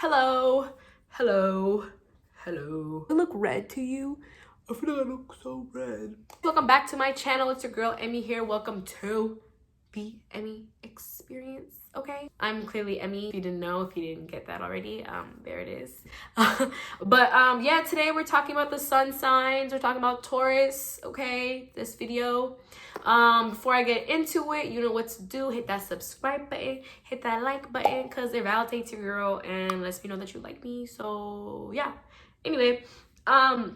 Hello, hello, hello. I look red to you? I feel like I look so red. Welcome back to my channel. It's your girl Emmy here. Welcome to the Emmy experience. Okay, I'm clearly Emmy. If you didn't know, if you didn't get that already, there it is. Yeah, today we're talking about the sun signs. We're talking about Taurus. Okay, this video. Before I get into it, you know what to do. Hit that subscribe button, hit that like button, because it validates your girl and lets me know that you like me. So yeah, anyway, I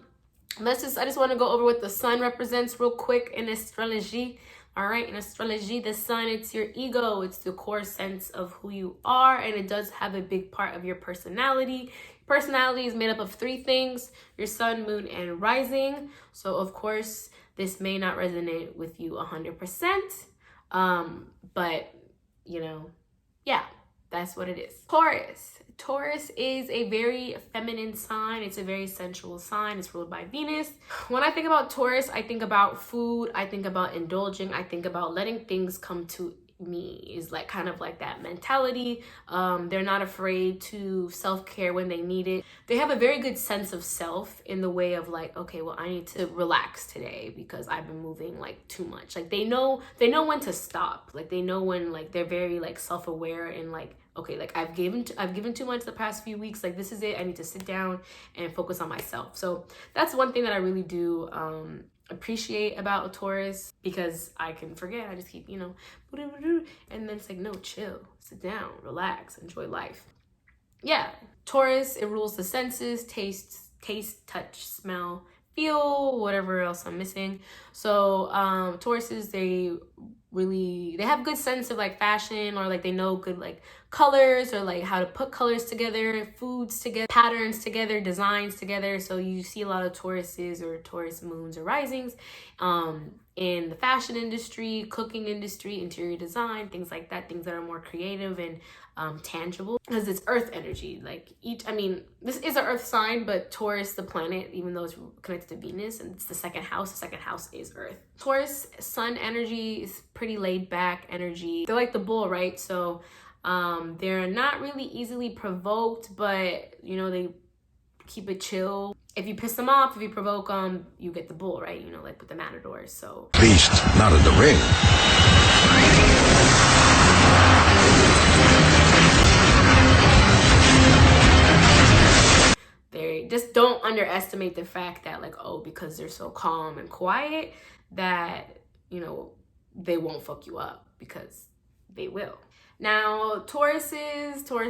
just want to go over what the sun represents real quick in astrology. All right, in astrology, the sun, it's your ego. It's the core sense of who you are, and it does have a big part of your personality. Personality is made up of three things: your sun, moon, and rising. So of course, this may not resonate with you 100%, but you know, yeah, that's what it is. Taurus is a very feminine sign. It's a very sensual sign. It's ruled by Venus. When I think about Taurus, I think about food. I think about indulging. I think about letting things come to me. Is like kind of like that mentality. They're not afraid to self-care when they need it. They have a very good sense of self in the way of like, okay, well, I need to relax today because I've been moving like too much. Like they know when to stop. Like they know when, like they're very like self-aware and like, okay, like I've given too much the past few weeks. Like this is it. I need to sit down and focus on myself. So that's one thing that I really do appreciate about a Taurus, because I can forget. I just keep, and then it's like, no, chill, sit down, relax, enjoy life. Yeah, Taurus, it rules the senses: taste, touch, smell, feel, whatever else I'm missing. So Tauruses, they have good sense of like fashion, or like they know good like colors, or like how to put colors together, foods together, patterns together, designs together. So you see a lot of Tauruses or Taurus moons or risings in the fashion industry, cooking industry, interior design, things like that, things that are more creative and tangible, because it's earth energy. Like this is an earth sign, but Taurus, the planet, even though it's connected to Venus and it's the second house is earth. Taurus sun energy is pretty laid back energy. They're like the bull, right? So they're not really easily provoked, but they keep it chill. If you piss them off, if you provoke them, you get the bull, right? Like with the matadors. So beast, not in the ring. They just don't underestimate the fact that like, oh, because they're so calm and quiet, that they won't fuck you up, because they will. Now, Taurus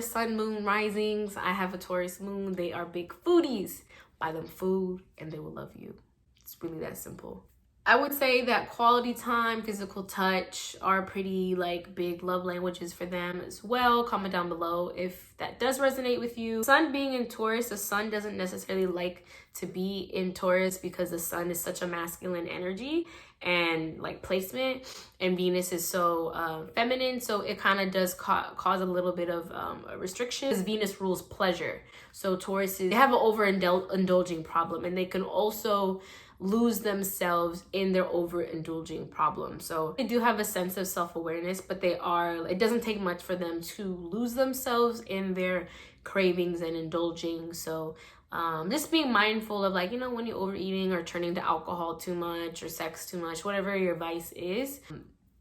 sun, moon, risings. I have a Taurus moon. They are big foodies. Buy them food and they will love you. It's really that simple. I would say that quality time, physical touch are pretty like big love languages for them as well. Comment down below if that does resonate with you. Sun being in Taurus, the sun doesn't necessarily like to be in Taurus because the sun is such a masculine energy and like placement, and Venus is so feminine, so it kind of does cause a little bit of restriction, because Venus rules pleasure. So Tauruses, they have an overindulging problem, and they can also lose themselves in their overindulging problem. So they do have a sense of self-awareness, but it doesn't take much for them to lose themselves in their cravings and indulging. So just being mindful of like, when you're overeating or turning to alcohol too much or sex too much, whatever your vice is.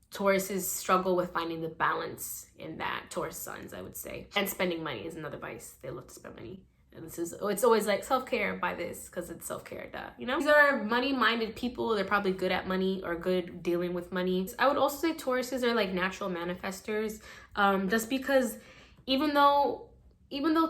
Tauruses struggle with finding the balance in that. Taurus suns, I would say. And spending money is another vice. They love to spend money. And it's always like self-care, buy this because it's self-care, These are money-minded people. They're probably good at money or good dealing with money. I would also say Tauruses are like natural manifestors, just because even though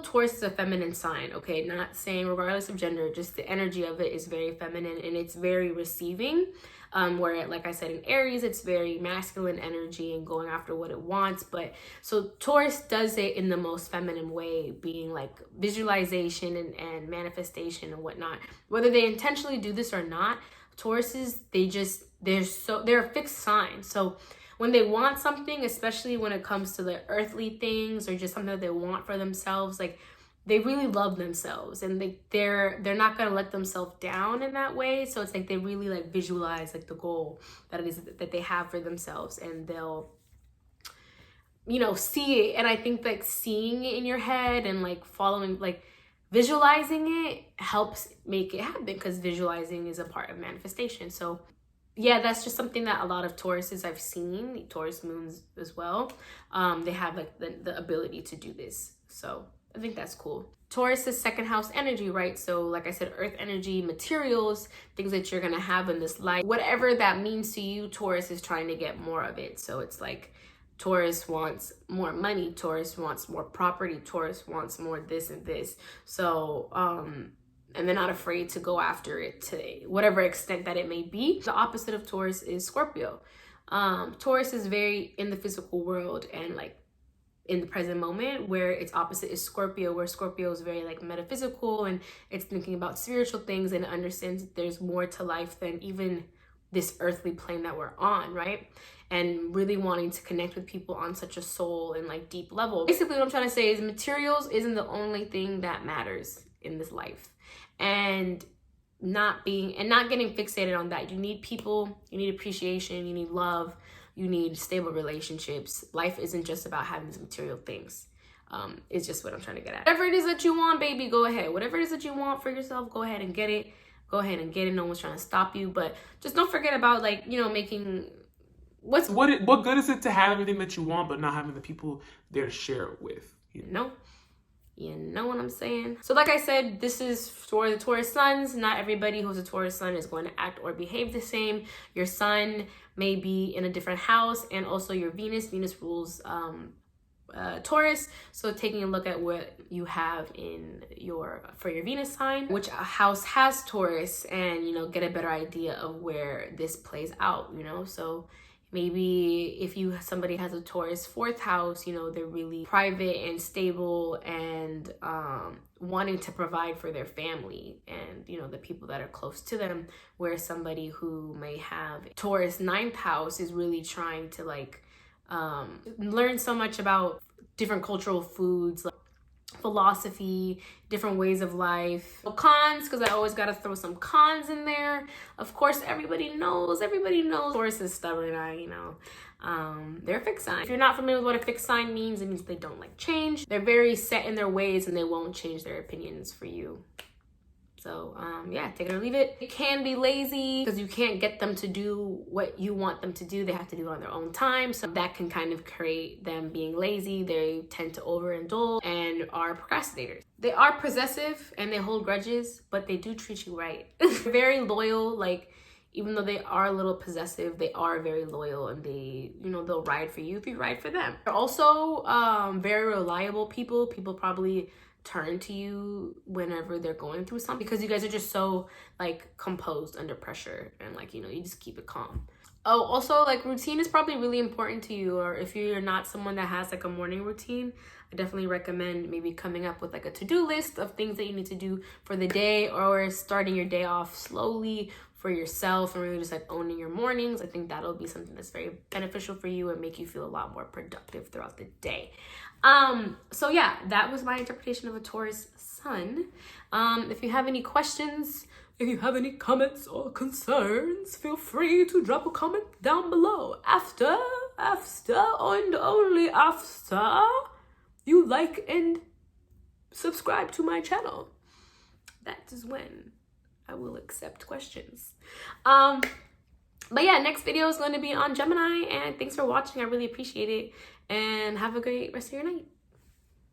Taurus is a feminine sign, okay, not saying regardless of gender, just the energy of it is very feminine and it's very receiving. Where, like I said, in Aries, it's very masculine energy and going after what it wants. But so Taurus does it in the most feminine way, being like visualization and manifestation and whatnot. Whether they intentionally do this or not, Tauruses, they're a fixed sign. So when they want something, especially when it comes to the earthly things or just something that they want for themselves, like they really love themselves, and they're not gonna let themselves down in that way. So it's like they really like visualize like the goal that it is that they have for themselves, and they'll you know, see it. And I think like seeing it in your head and like following, like visualizing it helps make it happen, because visualizing is a part of manifestation. So yeah, that's just something that a lot of Tauruses I've seen, Taurus moons as well, they have like the ability to do this. So I think that's cool. Taurus is second house energy, right? So like I said, earth energy, materials, things that you're gonna have in this life, whatever that means to you, Taurus is trying to get more of it. So it's like Taurus wants more money, Taurus wants more property, Taurus wants more this and this. So and they're not afraid to go after it to whatever extent that it may be. The opposite of Taurus is Scorpio. Taurus is very in the physical world and like in the present moment, where its opposite is Scorpio, where Scorpio is very like metaphysical and it's thinking about spiritual things and understands that there's more to life than even this earthly plane that we're on, right? And really wanting to connect with people on such a soul and like deep level. Basically what I'm trying to say is materials isn't the only thing that matters in this life, and not getting fixated on that. You need people, you need appreciation, you need love, you need stable relationships. Life isn't just about having these material things. It's just what I'm trying to get at. Whatever it is that you want, baby, go ahead. Whatever it is that you want for yourself, go ahead and get it. Go ahead and get it. No one's trying to stop you, but just don't forget about like, you know, making what good is it to have everything that you want but not having the people there to share it with? You know what I'm saying? So like I said, this is for the Taurus suns. Not everybody who's a Taurus sun is going to act or behave the same. Your sun may be in a different house, and also your Venus rules Taurus. So taking a look at what you have in for your Venus sign, which house has Taurus, and you know, get a better idea of where this plays out, you know. So maybe if somebody has a Taurus fourth house, you know, they're really private and stable and wanting to provide for their family and, you know, the people that are close to them, where somebody who may have Taurus ninth house is really trying to like learn so much about different cultural foods, like philosophy, different ways of life. Cons, because I always got to throw some cons in there. Of course, everybody knows Taurus is stubborn. They're a fixed sign. If you're not familiar with what a fixed sign means, it means they don't like change. They're very set in their ways and they won't change their opinions for you. So yeah, take it or leave it. It can be lazy because you can't get them to do what you want them to do. They have to do it on their own time. So that can kind of create them being lazy. They tend to overindulge and are procrastinators. They are possessive and they hold grudges, but they do treat you right. They're very loyal. Like, even though they are a little possessive, they are very loyal, and they, you know, they'll ride for you if you ride for them. They're also very reliable people. People probably turn to you whenever they're going through something, because you guys are just so like composed under pressure, and like, you know, you just keep it calm. Oh, also like routine is probably really important to you, or if you're not someone that has like a morning routine, I definitely recommend maybe coming up with like a to-do list of things that you need to do for the day, or starting your day off slowly for yourself and really just like owning your mornings. I think that'll be something that's very beneficial for you and make you feel a lot more productive throughout the day. So yeah, that was my interpretation of a Taurus sun. If you have any questions, if you have any comments or concerns, feel free to drop a comment down below after and only after you like and subscribe to my channel. That is when I will accept questions. But yeah, next video is going to be on Gemini, and thanks for watching. I really appreciate it, and have a great rest of your night.